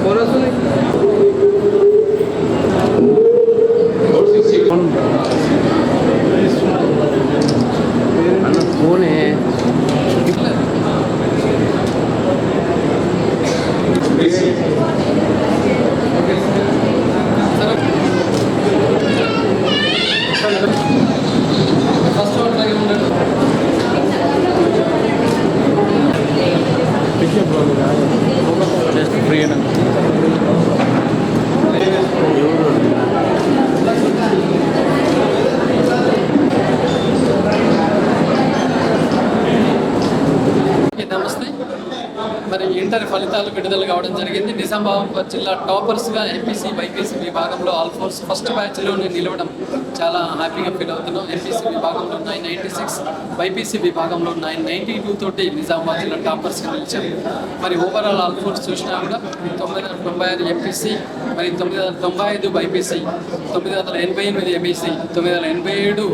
Phone వస్తుంది. అన్న ఫోనే ఫస్ట్ అట్లాగే ఉండదు. జస్ట్ ఫ్రీ అయినా నమస్తే. మరి ఇంటర్ ఫలితాలు విడుదల కావడం జరిగింది. నిజామాబాద్ జిల్లా టాపర్స్గా ఎంపీసీ బైపీసీ విభాగంలో ఆల్ఫోర్స్ ఫస్ట్ బ్యాచ్లోనే నిలవడం చాలా హ్యాపీగా ఫీల్ అవుతున్నాం. ఎంపీసీ విభాగంలో 996, బైపీసీ విభాగంలో 992 తోటి నిజామాబాద్ జిల్లా టాపర్స్గా నిలిచాం. మరి ఓవరాల్ ఆల్ఫోర్స్ చూసినా కూడా 996 ఎంపీసీ, మరి 995 బైపీసీ, 988 ఎంఈసీ, 987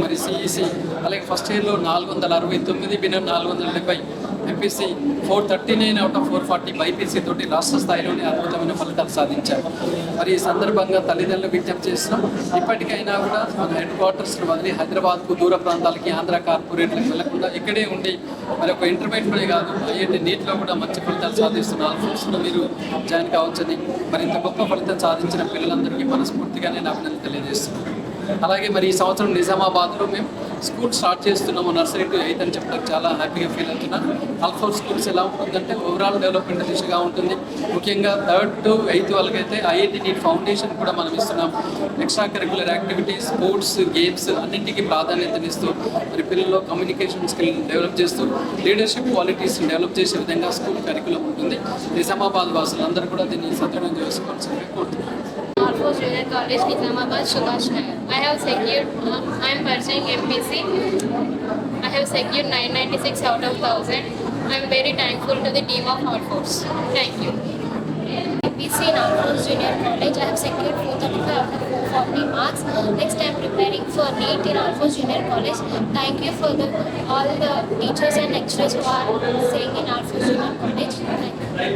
మరి సిఈసి, అలాగే ఫస్ట్ ఇయర్లో 469, బినర్ 470, ఎంపీసీ 439 అవుట్ ఆఫ్ 440, బైపీసీ తోటి రాష్ట్ర స్థాయిలోనే అద్భుతమైన ఫలితాలు సాధించారు. మరి ఈ సందర్భంగా తల్లిదండ్రులు విజ్ఞప్తి చేస్తున్నాం, ఇప్పటికైనా కూడా మన హెడ్ క్వార్టర్స్ను వదిలి హైదరాబాద్కు, దూర ప్రాంతాలకి, ఆంధ్ర కార్పొరేట్లకు వెళ్లకుండా ఇక్కడే ఉండి మరి ఒక ఇంటర్మీడియట్ కాదు ఐఐటి నీట్లో కూడా మంచి ఫలితాలు సాధిస్తున్న ఆల్ఫోర్స్లో మీరు జాయిన్ కావచ్చని, మరి ఇంత గొప్ప ఫలితం సాధించిన పిల్లలందరికీ మనస్ఫూర్తిగా నేను అభినందనలు తెలియజేస్తున్నాను. అలాగే మరి ఈ సంవత్సరం నిజామాబాద్లో మేము స్కూల్ స్టార్ట్ చేస్తున్నాము, నర్సరీ టు 8 అని చెప్పడానికి చాలా హ్యాపీగా ఫీల్ అవుతున్నాను. ఆల్ఫోర్ స్కూల్స్ ఎలా ఉంటుందంటే ఓవరాల్ డెవలప్మెంట్ దిశగా ఉంటుంది. ముఖ్యంగా 3rd to 8th వాళ్ళకైతే ఐఐటి నీట్ ఫౌండేషన్ కూడా మనం ఇస్తున్నాం. Extra curricular activities, sports, games అన్నింటికీ ప్రాధాన్యతనిస్తూ మరి పిల్లల్లో కమ్యూనికేషన్ స్కిల్ డెవలప్ చేస్తూ లీడర్షిప్ క్వాలిటీస్ని డెవలప్ చేసే విధంగా స్కూల్ కరికులం ఉంటుంది. నిజామాబాద్ వాసులందరూ కూడా దీన్ని సద్వినియోగం చేసుకోవాల్సిందిగా కోరుతున్నాను. Alphorst Junior College, Nizamabad, Subhash Nagar. I am pursuing MPC. I have secured 996 out of 1000. I am very thankful to the team of Alphorst. Thank you. MPC in Alphorst Junior College. I have secured 435 out of 440 marks. Next, I am preparing for NEET in Alphorst Junior College. Thank you for all the teachers and lecturers who are staying in Alphorst Junior College. Thank you.